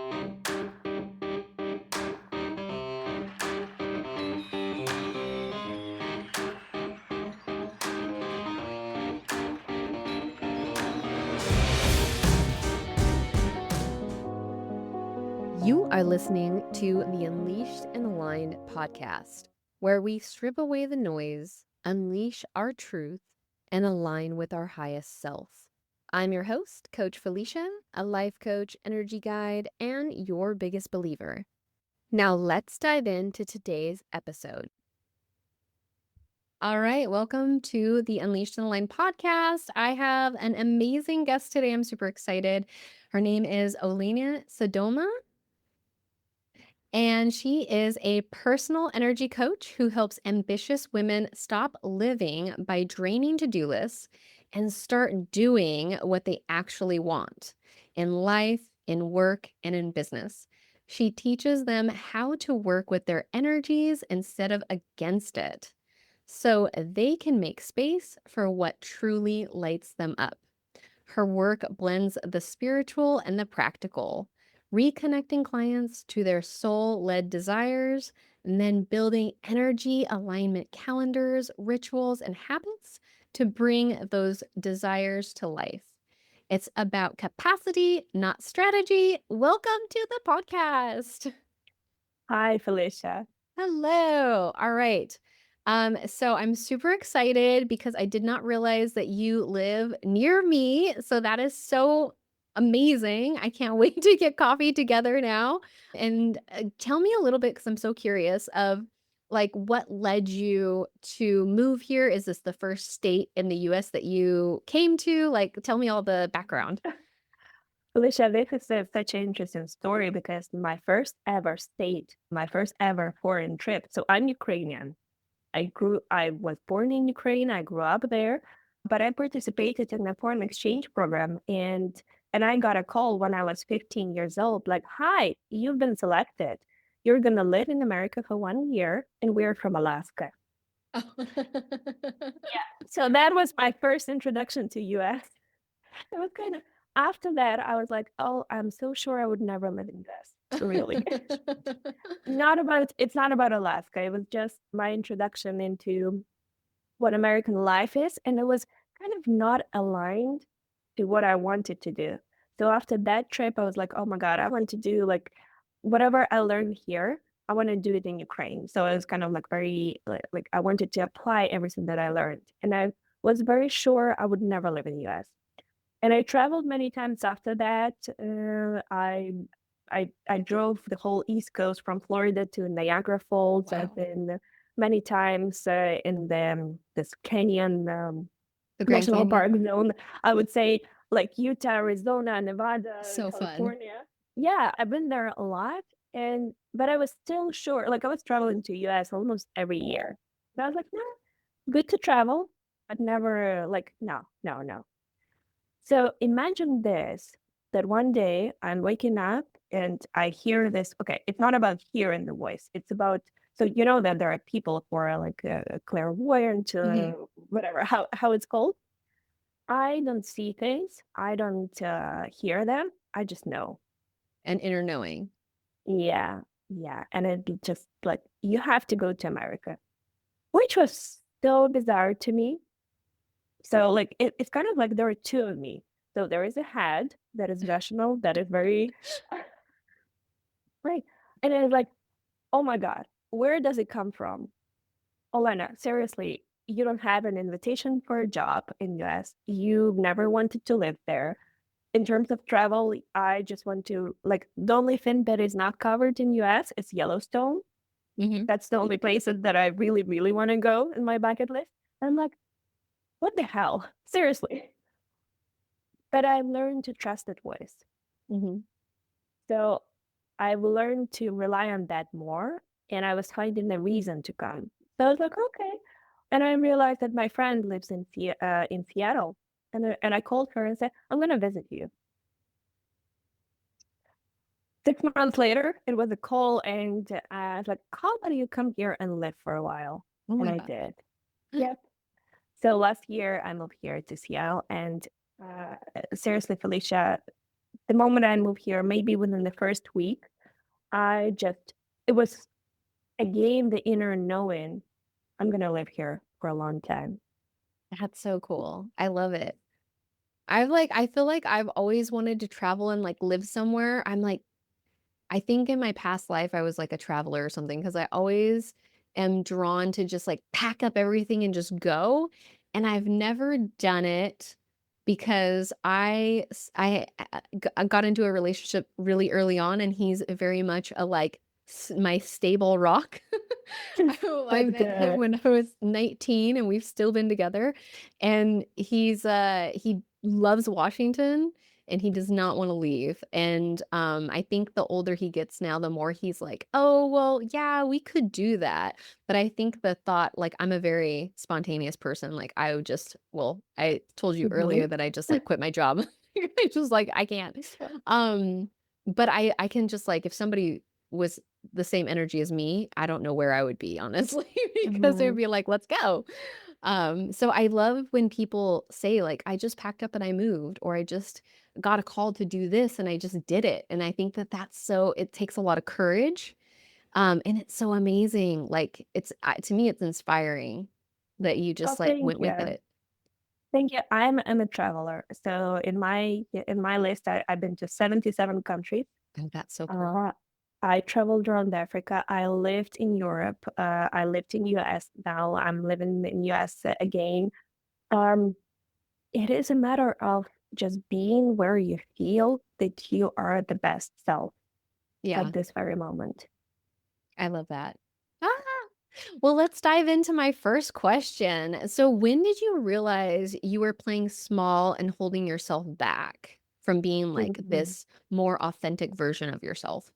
You are listening to the Unleashed and Aligned podcast, where we strip away the noise, unleash our truth, and align with our highest self. I'm your host, Coach Felicia, a life coach, energy guide, and your biggest believer. Now let's dive into today's episode. All right, welcome to the Unleashed and Aligned podcast. I have an amazing guest today. I'm super excited. Her name is Olena Sadoma. And she is a personal energy coach who helps ambitious women stop living by draining to-do lists and start doing what they actually want in life, in work, and in business. She teaches them how to work with their energies instead of against it, so they can make space for what truly lights them up. Her work blends the spiritual and the practical, reconnecting clients to their soul-led desires, and then building energy alignment calendars, rituals, and habits to bring those desires to life. It's about capacity, not strategy. Welcome to the podcast. Hi, Felicia. Hello. All right. So I'm super excited because I did not realize that you live near me. So that is so amazing. I can't wait to get coffee together now. And tell me a little bit, because I'm so curious of like what led you to move here. Is this the first state in the US that you came to? Like, tell me all the background. Felicia, this is such an interesting story because my first ever state, my first ever foreign trip. So I'm Ukrainian. I was born in Ukraine. I grew up there, but I participated in a foreign exchange program and I got a call when I was 15 years old, like, hi, you've been selected. You're gonna live in America for 1 year, and we're from Alaska. So that was my first introduction to US. It was kind of after that, I was like, "Oh, I'm so sure I would never live in this." Really. It's not about Alaska. It was just my introduction into what American life is, and it was kind of not aligned to what I wanted to do. So after that trip, I was like, "Oh my God, I want to do like whatever I learned here, I want to do it in Ukraine." So it was kind of like very like I wanted to apply everything that I learned. And I was very sure I would never live in the US. And I traveled many times after that. I drove the whole East Coast from Florida to Niagara Falls. I've Wow. been many times in this canyon The Grand national Canyon. park zone. I would say like Utah, Arizona, Nevada, So fun. California. Yeah, I've been there a lot, and but I was still sure. Like I was traveling to US almost every year. But I was like, no, good to travel, but never like no, no, no. So imagine this, that one day I'm waking up and I hear this. Okay, it's not about hearing the voice. It's about, so you know that there are people who are like clairvoyant, Mhm. whatever, how it's called. I don't see things. I don't hear them. I just know. And inner knowing. Yeah, yeah. And it'd be just like, you have to go to America, which was so bizarre to me. So like it's kind of like there are two of me. So there is a head that is rational, that is very right. And then it's like, oh my God, where does it come from? Olena, seriously, you don't have an invitation for a job in US. You never wanted to live there. In terms of travel, I just want to like the only thing that is not covered in US is Yellowstone. Mhm. That's the only place that I really, really want to go in my bucket list. And I'm like, what the hell? Seriously. But I've learned to trust that voice. Mhm. So I've learned to rely on that more, and I was finding a reason to come. So I was like, okay. And I realized that my friend lives in Seattle, and I called her and said, I'm going to visit you. 6 months later, it was a call, and I was like, how about you come here and live for a while? Oh And my I god. did. Yep. So last year, I moved here to Seattle, and seriously, Felicia, the moment I moved here, maybe within the first week, I just it was again the inner knowing I'm gonna live here for a long time. That's so cool. I love it. I feel like I've always wanted to travel and, like, live somewhere. I think in my past life, I was like a traveler or something because I always am drawn to just, like, pack up everything and just go, and I've never done it because I got into a relationship really early on, and he's very much a, like, my stable rock. I That's met him good. when I was 19, and we've still been together, and he loves Washington, and he does not wanna leave, and, I think the older he gets now, the more he's like, "Oh, well, yeah, we could do that," but I think the thought like, I'm a very spontaneous person, like, I would just well, I told you Mhm. earlier that I just, like, quit my job. I just, like, I can't. Um, but I can just, like, if somebody was the same energy as me, I don't know where I would be, honestly, because it would Mhm. be like, "Let's go." So I love when people say like, "I just packed up and I moved," or "I just got a call to do this and I just did it." And I think that that's so it takes a lot of courage, and it's so amazing. Like, to me, it's inspiring that you Oh, just, like, thank went with you. it. Thank you. I'm a traveler. So in my list, I've been to 77 countries. And that's so cool. Uh, I traveled around Africa. I lived in Europe. I lived in US. Now I'm living in US again. Um, it is a matter of just being where you feel that you are the best self at Yeah, this very moment. I love that. Ah! Well, let's dive into my first question. So, when did you realize you were playing small and holding yourself back from being like Mhm. this more authentic version of yourself?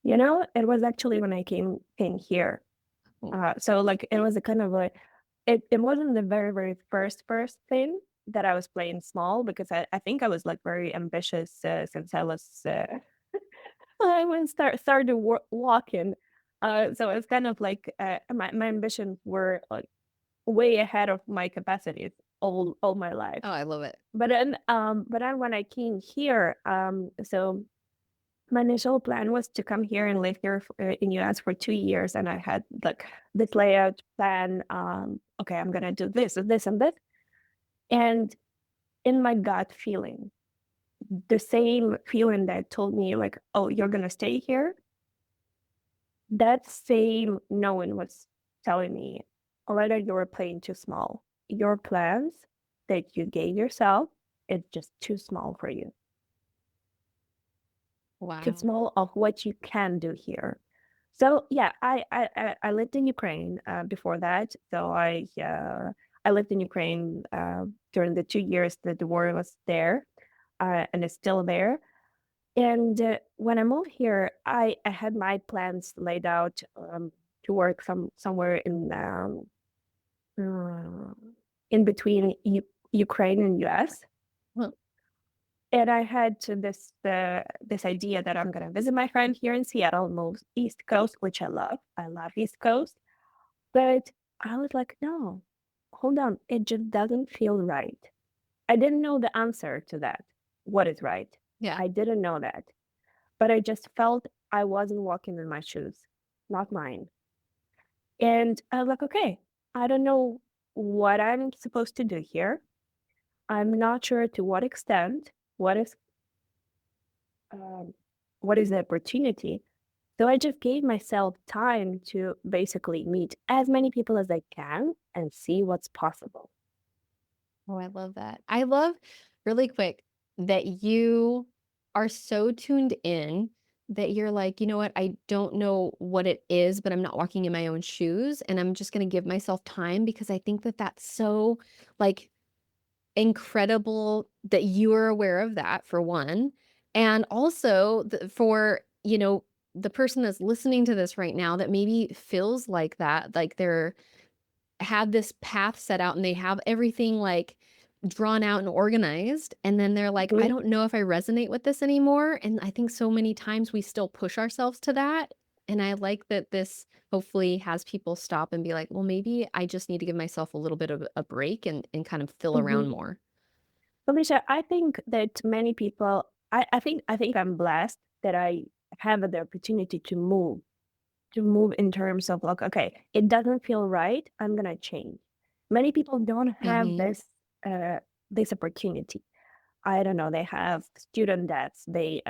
It was actually when I came here. Oh, So like it was a kind of like it wasn't the very, very first thing that I was playing small because I think I was like very ambitious since I was I when started walking. So it's kind of like my ambitions were like way ahead of my capacities all my life. I love it. But then when I came here, so my initial plan was to come here and live here in US for 2 years, and I had like this layout plan. Okay, I'm gonna do this and this and this, and in my gut feeling, the same feeling that told me like, "Oh, you're gonna stay here," that same knowing was telling me, "Already you're playing too small. Your plans that you gave yourself, it's just too small for you. Too Wow. small of what you can do here." So yeah, I lived in Ukraine before that. So I lived in Ukraine during the 2 years that the war was there, and it's still there. And when I moved here, I had my plans laid out to work somewhere uh, in between Ukraine and US. Well, And I had this idea that I'm gonna visit my friend here in Seattle, move East Coast, which I love. I love East Coast. But I was like, "No, hold on, it just doesn't feel right." I didn't know the answer to that. What is right? yeah. I didn't know that, but I just felt I wasn't walking in my shoes, not mine. And I was like, "Okay, I don't know what I'm supposed to do here. I'm not sure to what extent, um, what is the opportunity." So I just gave myself time to basically meet as many people as I can and see what's possible. Oh, I love that. I love really quick that you are so tuned in that you're like, you know what? I don't know what it is, but I'm not walking in my own shoes. And I'm just going to give myself time because I think that that's so like incredible that you are aware of that for one. And also for, the person that's listening to this right now that maybe feels like that, like they're had this path set out and they have everything like drawn out and organized and then they're like, I Mhm, don't know if I resonate with this anymore. And I think so many times we still push ourselves to that. And I like that this hopefully has people stop and be like, well, maybe I just need to give myself a little bit of a break and kind of fill mhm. around more. Felicia, I think that many people I think I'm blessed that I have the opportunity to move in terms of like, okay, it doesn't feel right. I'm gonna change. Many people don't have Mhm. uh this opportunity. I don't know, they have student debts, they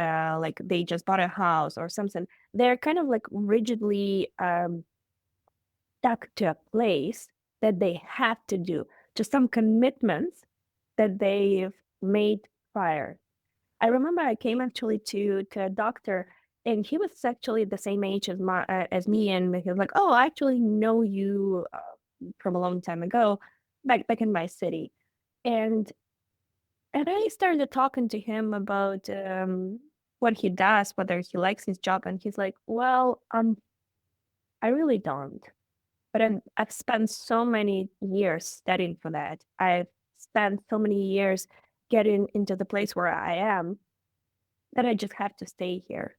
just bought a house or something. They're kind of like rigidly stuck to a place that they have to do, to some commitments that they've made prior. I remember I came actually to a doctor, and he was actually the same age as as me, and he was like, "Oh, I actually know you from a long time ago, back in my city." And I started talking to him about what he does, whether he likes his job, and he's like, "Well, I really don't. But I've spent so many years studying for that. I've spent so many years getting into the place where I am that I just have to stay here."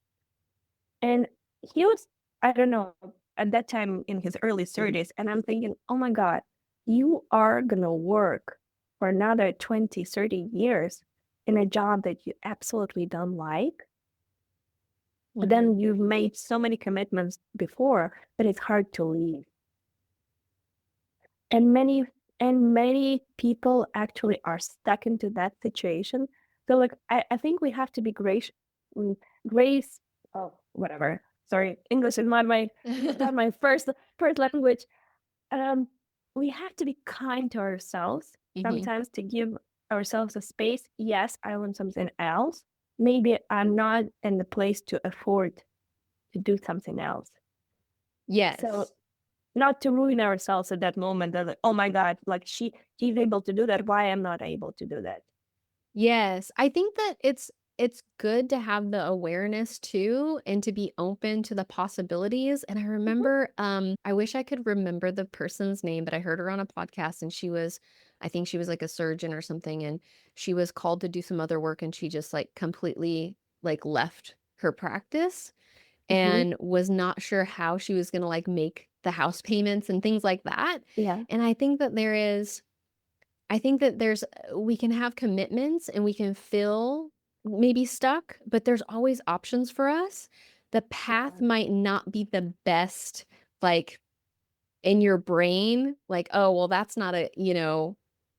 And he was, I don't know, at that time in his early 30s. And I'm thinking, oh my God, you are going to work for another 20, 30 years in a job that you absolutely don't like. But Mhm. then you've made so many commitments before that it's hard to leave. And many people actually are stuck into that situation. So like I think we have to be mm, grace oh whatever. Sorry, English is not my first language. Um we have to be kind to ourselves Mhm. sometimes, to give ourselves a space. Yes, I want something else. Maybe I'm not in the place to afford to do something else. So Yes. not to ruin ourselves at that moment that like, oh my God, like she's able to do that. Why am not able to do that? Yes, I think that it's good to have the awareness too and to be open to the possibilities, and I Mhm. remember, I wish I could remember the person's name, but I heard her on a podcast and I think she was like a surgeon or something, and she was called to do some other work and she just like completely like left her practice Mhm. and was not sure how she was gonna like make the house payments and things like that, Yeah. and I think that we can have commitments and we can feel maybe stuck, but there's always options for us. The path Yeah. might not be the best, like in your brain, like, "Oh, well, that's not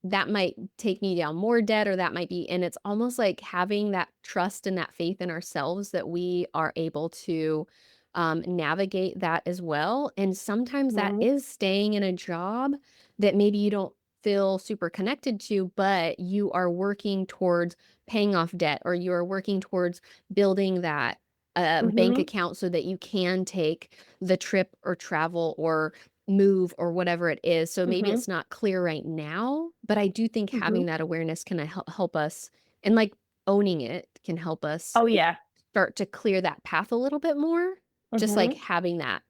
that might take me down more debt or that might be," and it's almost like having that trust and that faith in ourselves that we are able to, navigate that as well, and sometimes that Mhm. is staying in a job that maybe you don't feel super connected to, but you are working towards paying off debt or you are working towards building that, bank Mhm. account so that you can take the trip or travel or move or whatever it is. So maybe Mhm. it's not clear right now, but I do think Mhm. having that awareness can help us and like owning it can help us Oh yeah. start to clear that path a little bit more. Just like Mhm. having that.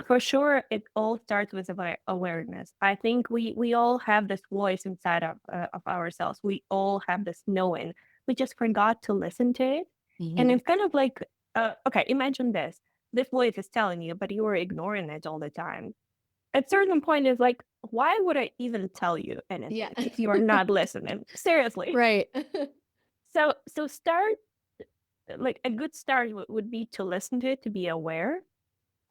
For sure, it all starts with awareness. I think we all have this voice inside of ourselves. We all have this knowing. We just forgot to listen to it, and Mhm. it's kind of like, okay, imagine this. This voice is telling you, but you are ignoring it all the time. At certain point, is like, why would I even tell you Yeah. anything if you are not listening? Seriously. Right. So start, like a good start would be to listen to it, to be aware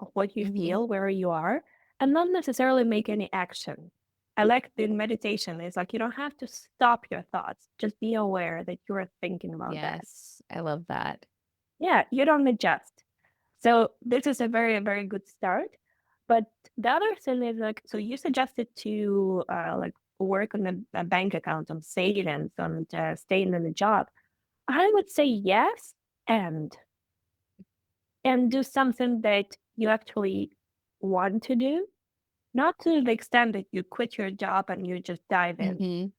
of what you Mhm. feel, where you are, and not necessarily make any action. I like the meditation. It's like you don't have to stop your thoughts. Just be aware that you're thinking about that. Yes. I love that. Yeah, you don't adjust. So this is a very, very good start. But the other thing is like, so you suggested to like work on a bank account, on savings, on staying in the job. I would say yes, and do something that you actually want to do. Not to the extent that you quit your job and you just dive in. Mhm.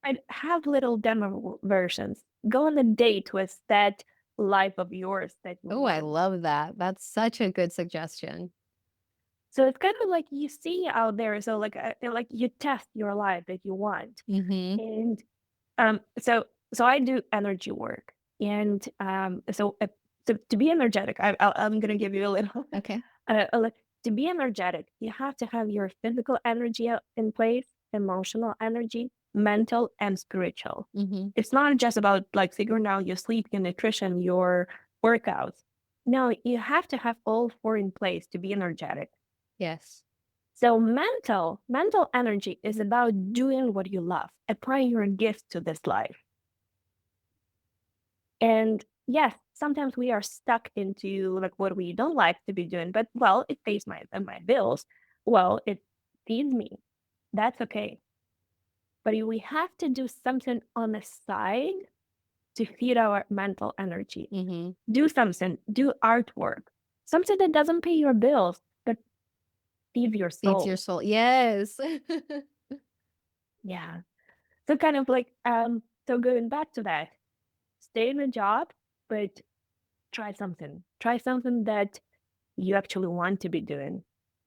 I'd have little demo versions. Go on a date with that life of yours that you Oh, I want. love that. That's such a good suggestion. So it's kind of like you see out there. So like you test your life that you want, Mhm. and so I do energy work, and so to be energetic, I'm gonna give you a little. Okay. Like, to be energetic, you have to have your physical energy in place, emotional energy. mental and spiritual. Mhm. It's not just about like figuring out your sleep, your nutrition, your workouts. No, you have to have all four in place to be energetic. Yes. So mental energy is about doing what you love, applying your gifts to this life. And yes, sometimes we are stuck into like what we don't like to be doing, but well, it pays my bills. Well, it feeds me. That's okay. But we have to do something on the side to feed our mental energy. Mhm. Do something, do artwork, something that doesn't pay your bills, but feeds your Feeds your soul. soul. Yes. Yeah. So kind of like so going back to that, stay in a job, but try something. Try something that you actually want to be doing.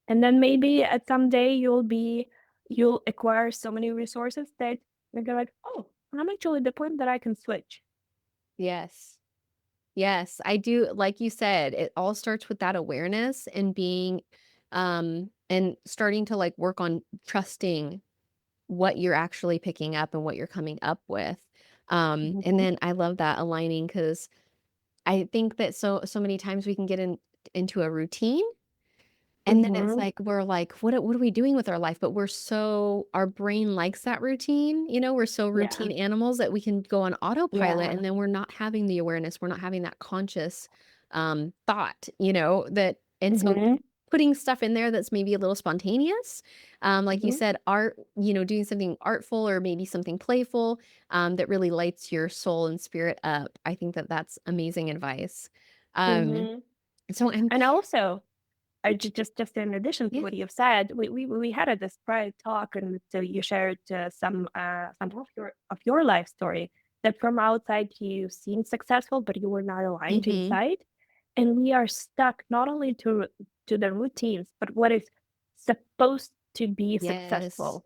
And then maybe at some day you'll acquire so many resources that you're gonna like, oh, I'm actually at the point that I can switch. Yes. Yes, I do like you said, it all starts with that awareness and being, and starting to, like, work on trusting what you're actually picking up and what you're coming up with. And Mhm, then I love that aligning because I think that so many times we can get into a routine and then it's mhm. like, we're like, what are we doing with our life? But our brain likes that routine. We're so Yeah, routine animals that we can go on autopilot yeah. and then we're not having the awareness. We're not having that conscious thought, that, and so Mhm, putting stuff in there that's maybe a little spontaneous. Like you mhm, said, art, doing something artful or maybe something playful that really lights your soul and spirit up. I think that that's amazing advice. Um, mhm. so I'm, And also, I just in addition to yeah. what you've said, we had a this private talk, and so you shared some of your life story that from outside you seemed successful, but you were not aligned Hmm. inside, and we are stuck not only to the routines, but what is supposed to be Yes. successful.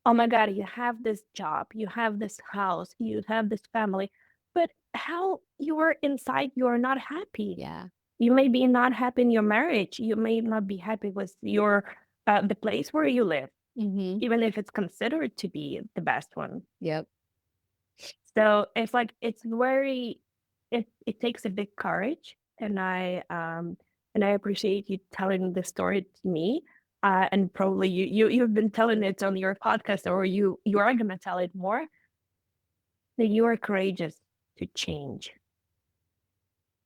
Oh my God, you have this job, you have this house, you have this family, but how you're inside, you're not happy. Yeah. You may be not happy in your marriage. You may not be happy with your the place where you live, Mhm. even if it's considered to be the best one. Yep. So it's like it's very it takes a big courage, and I appreciate you telling the story to me. And probably you've been telling it on your podcast, or you are gonna tell it more. That you are courageous to change.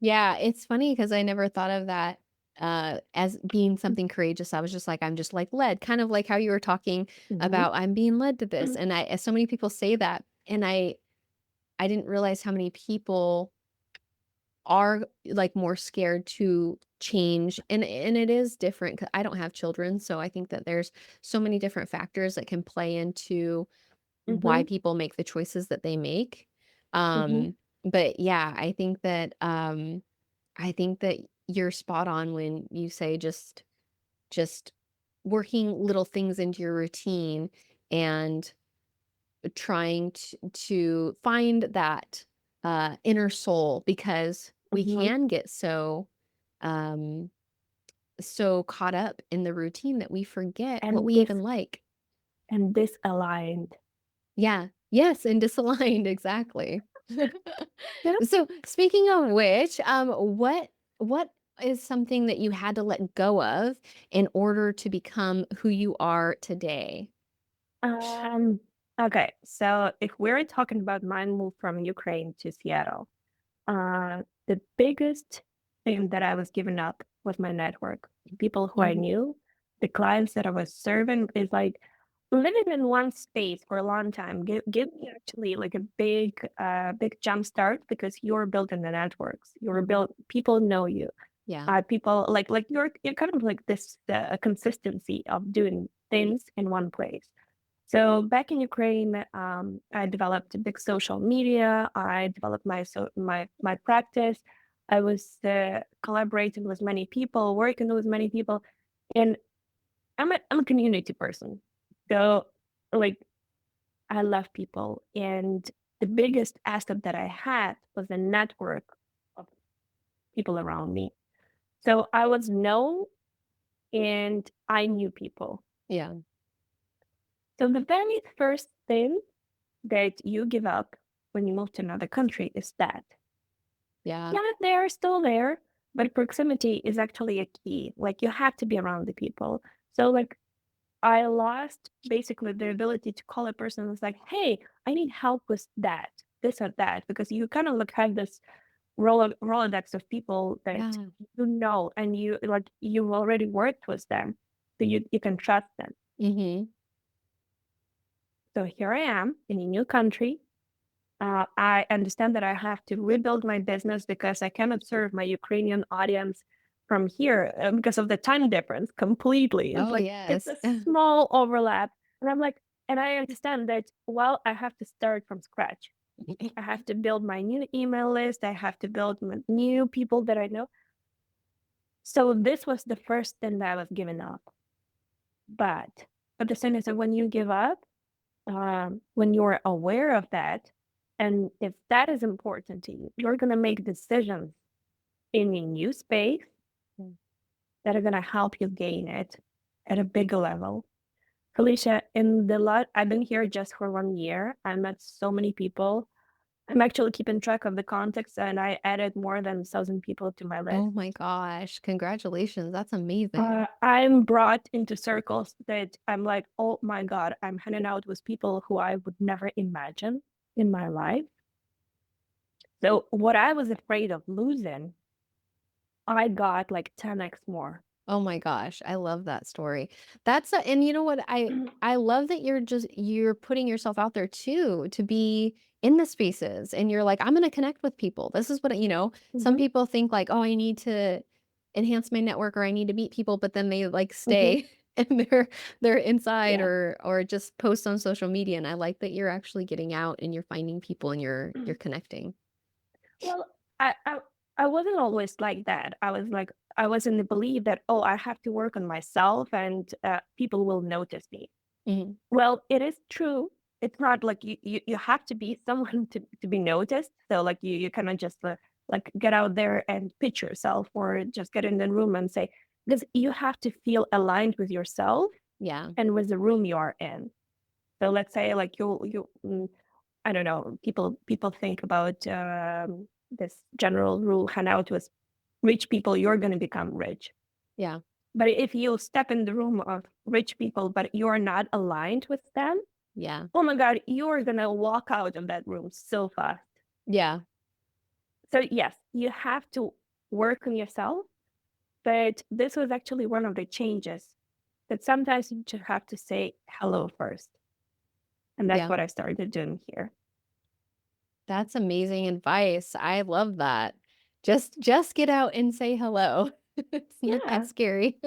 Yeah, it's funny because I never thought of that, as being something courageous. I was just like, I'm just, like, led, kind of like how you were talking Mhm. about, "I'm being led to this," and so many people say that, and I didn't realize how many people are, like, more scared to change, and it is different 'cau I don't have children, so I think that there's so many different factors that can play into why Mhm. people make the choices that they make. Mhm. But yeah, I think that you're spot on when you say just working little things into your routine and trying to find that inner soul because we Mhm. can get um so caught up in the routine that we forget what And we even like. this aligned. Yeah. Yes, and disaligned, exactly. So, speaking of which, what is something that you had to let go of in order to become who you are today? Um, okay, so if we're talking about my move from Ukraine to Seattle, the biggest thing that I was giving up was my network. The people who I Mhm. knew, the clients that I was serving is like living in one space for a long time. Give me actually like a big jump start because you're building the networks. You're Mhm. built. People know you. Yeah. People like you're kind of like this consistency of doing things in one place. So back in Ukraine, I developed a big social media. I developed my practice. I was collaborating with many people, working with many people, and I'm a community person. So like I love people, and the biggest asset that I had was a network of people around me. So I was known, and I knew people. Yeah. So the very first thing. that you give up when you move to another country is that. Yeah. Yeah, they are still there, but proximity is actually a key. Like you have to be around the people. So like I lost basically the ability to call a person who's like, hey, I need help with that, this or that, because you kind of like have this Rolodex of people that Yeah. you know and you like you've already worked with them. So you can trust them. Mhm. So here I am in a new country. I understand that I have to rebuild my business because I cannot serve my Ukrainian audience from here because of the time difference completely. It's Oh, like it's yes. a small overlap. And I'm like, and I understand that, well, I have to start from scratch. I have to build my new email list. I have to build new people that I know. So this was the first thing that I was giving up. But the thing is that when you give up, when you're aware of that, and if that is important to you, you're going to make decisions in a new space Mm. that are going to help you gain it at a bigger level. Felicia, in the lot, I've been here just for 1 year. I met so many people. I'm actually keeping track of the context, and I added more than 1,000 people to my list. Oh my gosh, congratulations, that's amazing. I'm brought into circles that I'm like, oh my God, I'm hanging out with people who I would never imagine in my life. So what I was afraid of losing, I got like 10x more. Oh my gosh, I love that story. That's a and you know what? I love that you're putting yourself out there too to be in the spaces and you're like, I'm gonna connect with people. This is what some Mhm, people think like, oh, I need to enhance my network or I need to meet people, but then they like mhm, stay and they're inside yeah. or just post on social media. And I like that you're actually getting out and you're finding people and you're connecting. Well, I wasn't always like that. I was in the belief that, oh, I have to work on myself and people will notice me. Mhm. Well, it is true. It's not like you have to be someone to be noticed. So like you cannot just like get out there and pitch yourself or just get in the room and say, because you have to feel aligned with yourself Yeah. and with the room you are in. So let's say like I don't know, people think about this general rule, hang out with rich people, you're going to become rich. Yeah. But if you step in the room of rich people, but you're not aligned with them, Yeah. oh my God, you're going to walk out of that room so fast. Yeah. So yes, you have to work on yourself. But this was actually one of the changes that sometimes you just have to say hello first. And that's Yeah. what I started doing here. That's amazing advice. I love that. Just get out and say hello. It's not that Yeah. scary.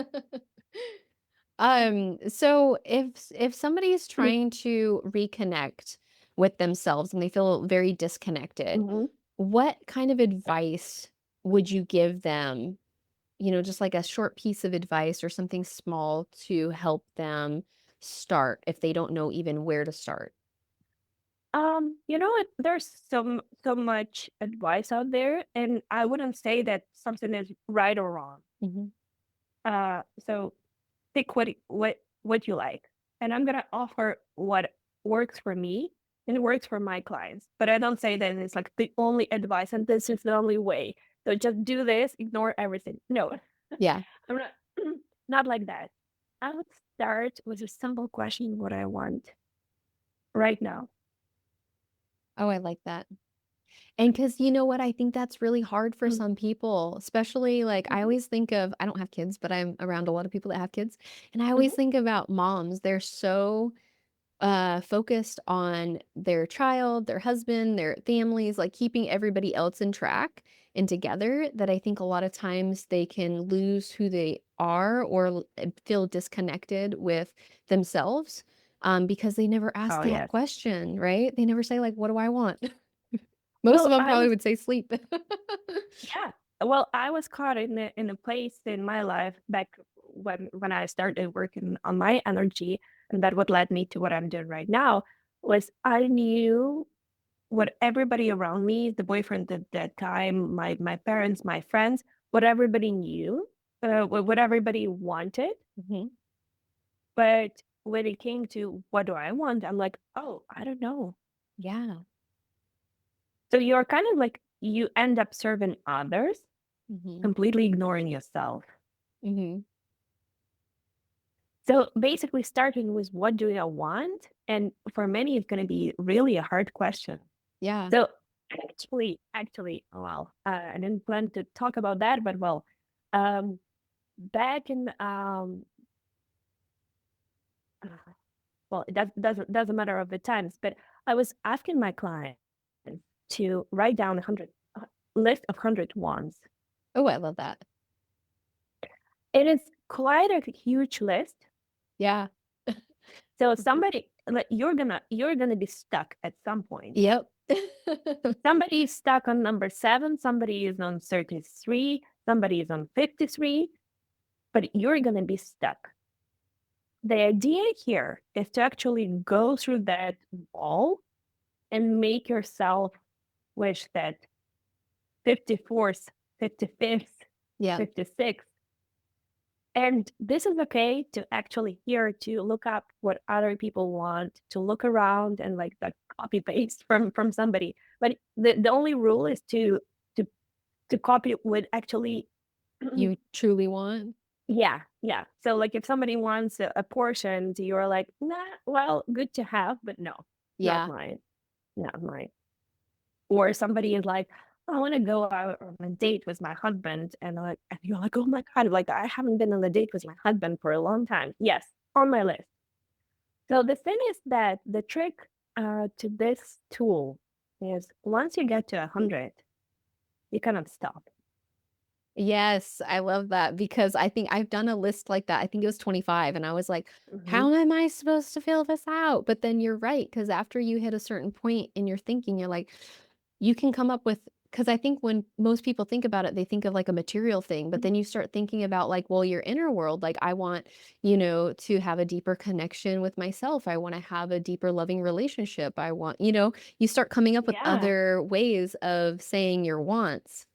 So if somebody is trying to reconnect with themselves and they feel very disconnected, Mhm. what kind of advice would you give them? Just like a short piece of advice or something small to help them start if they don't know even where to start. You know what? There's so much advice out there, and I wouldn't say that something is right or wrong. Mhm. So pick what you like, and I'm gonna offer what works for me and works for my clients. But I don't say that it's like the only advice and this is the only way. So just do this, ignore everything. No, Yeah. I'm not not like that. I would start with a simple question: what I want right now. Oh, I like that. And because you know what? I think that's really hard for Mm, some people, especially like I mhm, always think of, I don't have kids, but I'm around a lot of people that have kids. And I always mhm. think about moms. They're so focused on their child, their husband, their families, like keeping everybody else in track and together that I think a lot of times they can lose who they are or feel disconnected with themselves because they never ask Oh that yes. question, right? They never say, like, what do I want? Most of Well, them I probably was would say sleep. yeah. Well, I was caught in a place in my life back when I started working on my energy, and that what led me to what I'm doing right now was I knew what everybody around me, the boyfriend at that time, my parents, my friends, what everybody knew, what everybody wanted. Mhm. But when it came to what do I want, I'm like, oh, I don't know. Yeah. So you're kind of like you end up serving others, Mhm. completely ignoring yourself. Mhm. So basically, starting with what do I want? And for many, it's going to be really a hard question. Yeah. So well, I didn't plan to talk about that, but well, um, back in well, it doesn't matter of the times, but I was asking my clients to write down 100 list of 100 wants. Oh, I love that. It is quite a huge list. Yeah. So somebody like you're gonna be stuck at some point. Yep. Somebody is stuck on number 7, somebody is on 33, somebody is on 53, but you're gonna be stuck. The idea here is to actually go through that wall and make yourself wish that 54th, 55th, Yep. 56th. And this is okay to actually here to look up what other people want, to look around and like the copy paste from somebody. But the only rule is to to copy what actually You truly want? yeah, yeah. So like if somebody wants a portion, you're like, nah, well, good to have, but no, not Yeah. mine. Not mine. Or somebody is like, I want to go out on a date with my husband. And you're like, oh my God, like I haven't been on a date with my husband for a long time. Yes, on my list. So the thing is that the trick to this tool is once you get to 100, you cannot stop. Yes, I love that because I think I've done a list like that. I think it was 25 and I was like, Hmm. "How am I supposed to fill this out?" But then you're right because after you hit a certain point in your thinking, you're like, you can come up with because I think when most people think about it, they think of like a material thing, but then you start thinking about like, well, your inner world, like I want, to have a deeper connection with myself. I want to have a deeper loving relationship. I want, you start coming up with Yeah. other ways of saying your wants.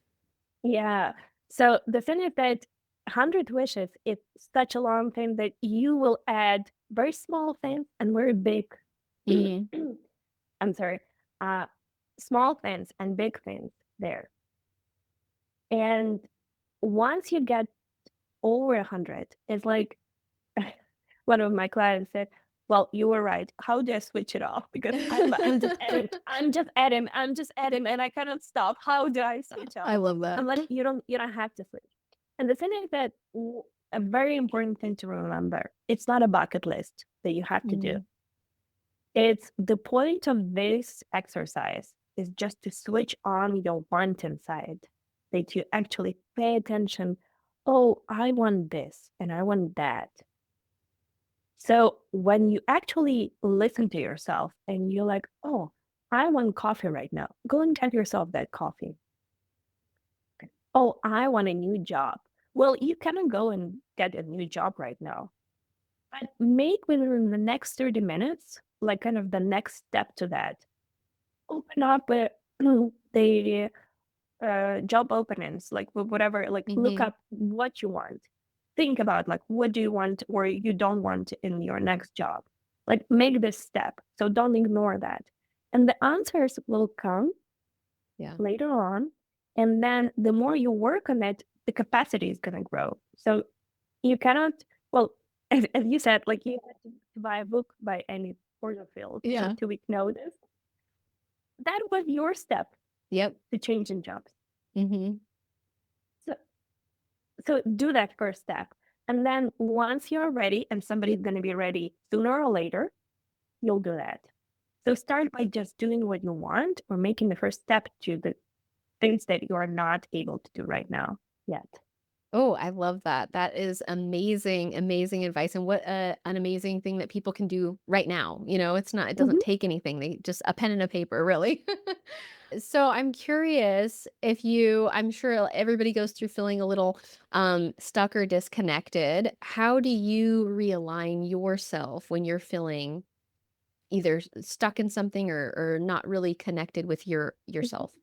Yeah. So the thing is that 100 wishes is such a long thing that you will add very small things and very big. Mhm. I'm sorry, uh, small things and big things there. And once you get over 100, it's like one of my clients said, "Well, you were right. How do I switch it off? Because I'm just at him. I'm just at him, and I cannot stop. How do I switch I off?" love I'm that. like, you don't have to switch. And the thing is that a very important thing to remember, it's not a bucket list that you have to do. Mhm. It's the point of this exercise is just to switch on your want inside, that you actually pay attention. Oh, I want this and I want that. So when you actually listen to yourself and you're like, oh, I want coffee right now, go and get yourself that coffee. Oh, I want a new job. Well, you cannot go and get a new job right now, but make within the next 30 minutes, like kind of the next step to that. Open up the job openings, like whatever, like look Mhm. up what you want. Think about like what do you want or you don't want in your next job. Like make this step. So don't ignore that. And the answers will come Yeah. later on. And then the more you work on it, the capacity is gonna grow. So you cannot, well, as you said, like you have to buy a book by any Porterfield for Yeah. 2 week notice. That was your step Yep. to change in jobs. Mhm. So so do that first step. And then once you're ready and somebody's going to be ready sooner or later, you'll do that. So start by just doing what you want or making the first step to the things that you are not able to do right now yet. Oh, I love that. That is amazing, amazing advice, and what an amazing thing that people can do right now. It doesn't Mhm. take anything. They just a pen and a paper, really. So I'm curious if I'm sure everybody goes through feeling a little stuck or disconnected. How do you realign yourself when you're feeling either stuck in something or not really connected with Mhm. yourself?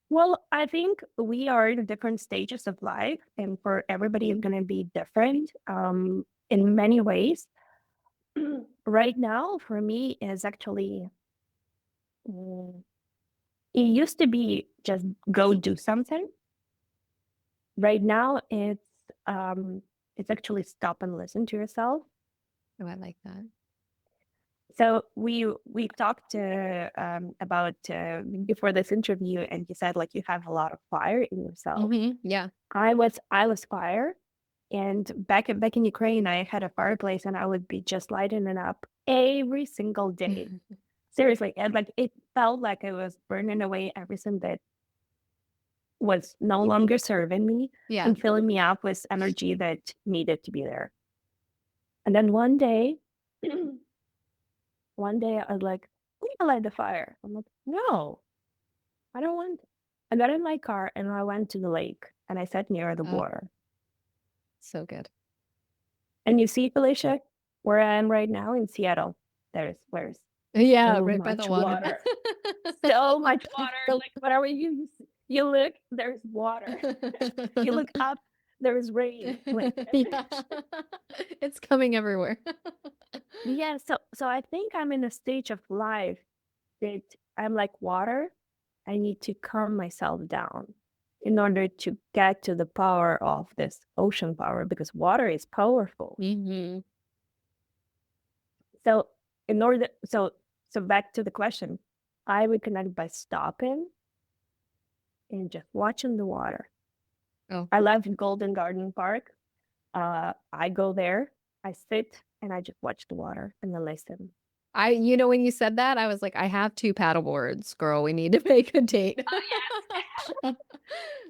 Well, I think we are in different stages of life, and for everybody, it's going to be different in many ways. Right now, for me, is actually Mm. It used to be just go do something. Right now, it's actually stop and listen to yourself. Oh, I like that. So we talked about before this interview, and you said like you have a lot of fire in yourself. Yeah. I was fire, and back in Ukraine, I had a fireplace, and I would be just lighting it up every single day. Seriously, and like it felt like I was burning away everything that was no longer serving me Yeah. and filling me up with energy that needed to be there. And then one day, one day I was like, I'm gonna light the fire. I'm like, no, I don't want it. I got in my car and I went to the lake and I sat near the Oh, water. so good. And you see, Felicia, where I am right now in Seattle, there's Yeah, so right by the much water. water. So much water. Like whatever you look, there's water. You look up, there's rain. Like Yeah. It's coming everywhere. yeah, so I think I'm in a stage of life that I'm like water. I need to calm myself down in order to get to the power of this ocean power because water is powerful. Mhm. So in order so back to the question, I would connect by stopping and just watching the water. Oh, I love Golden Garden Park. I go there, I sit and I just watch the water and I listen. when you said that, I was like, I have 2 paddle boards, girl. We need to make a date. Oh yes,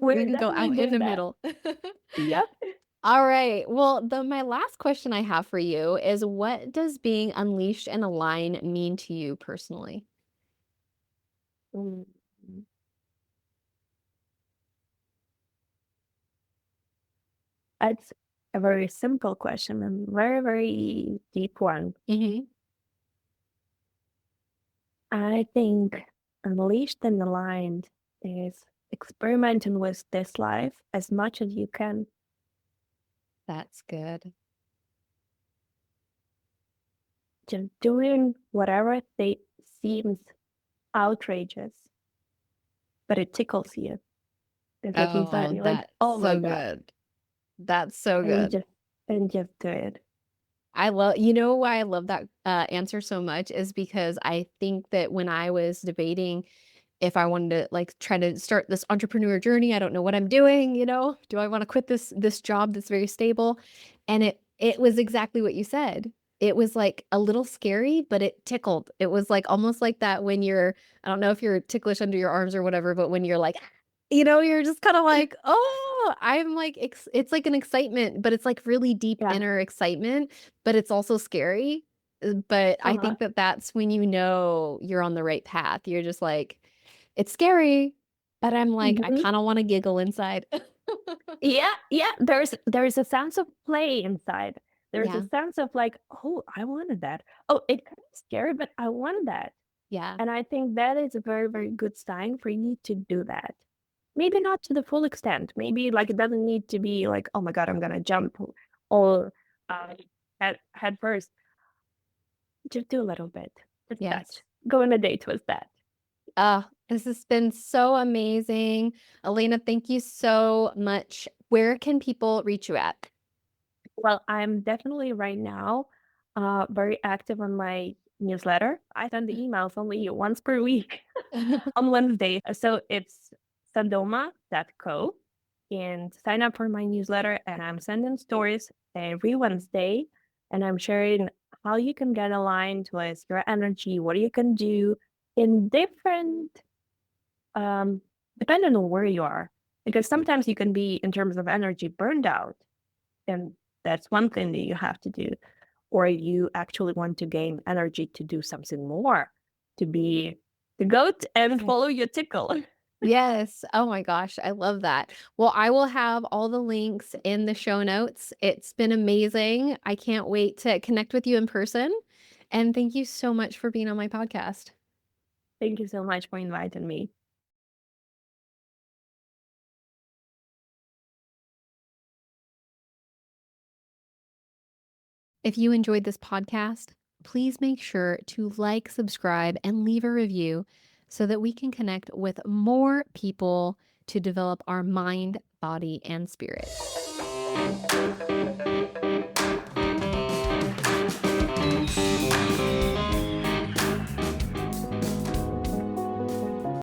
We we're can go definitely out in the doing that. middle. Yep. All right. Well, my last question I have for you is what does being unleashed and aligned mean to you personally? Mm. It's a very simple question and very, very deep one. Mhm. I think unleashed and aligned is experimenting with this life as much as you can, That's good. just doing whatever they seems outrageous, but it tickles you. It's like inside Oh, you're like, that's oh my so God. good. That's so And good. just do it. I love why I love that answer so much is because I think that when I was debating if I wanted to like try to start this entrepreneur journey, I don't know what I'm doing, Do I want to quit this job that's very stable? And it was exactly what you said. It was like a little scary, but it tickled. It was like almost like that when you're I don't know if you're ticklish under your arms or whatever, but when you're like you're just kind of like, "Oh, I'm like it's like an excitement, but it's like really deep Yeah. inner excitement, but it's also scary." But I Uh-huh. think that that's when you're on the right path. You're just like, "It's scary," but I'm like, I Mhm. kinda wanna giggle inside. Yeah, yeah. There's a sense of play inside. There's a Yeah, sense of like, oh, I wanted that. Oh, it kind of scary, but I wanted that. yeah, And I think that is a very, very good sign for you to do that. Maybe not to the full extent. Maybe like it doesn't need to be like, oh my God, I'm gonna jump or head first. Just do a little bit. Just yes. touch. Go on a date with that. This has been so amazing. Elena, thank you so much. Where can people reach you at? Well, I'm definitely right now very active on my newsletter. I send the emails only once per week on Wednesday. So it's Sadoma.co and sign up for my newsletter. And I'm sending stories every Wednesday. And I'm sharing how you can get aligned with your energy, what you can do in different, um, depending on where you are. Because sometimes you can be, in terms of energy, burned out. And that's one thing that you have to do. Or you actually want to gain energy to do something more, to be the goat and follow your tickle. Yes. Oh my gosh, I love that. Well, I will have all the links in the show notes. It's been amazing. I can't wait to connect with you in person. And thank you so much for being on my podcast. Thank you so much for inviting me. If you enjoyed this podcast, please make sure to like, subscribe, and leave a review so that we can connect with more people to develop our mind, body, and spirit.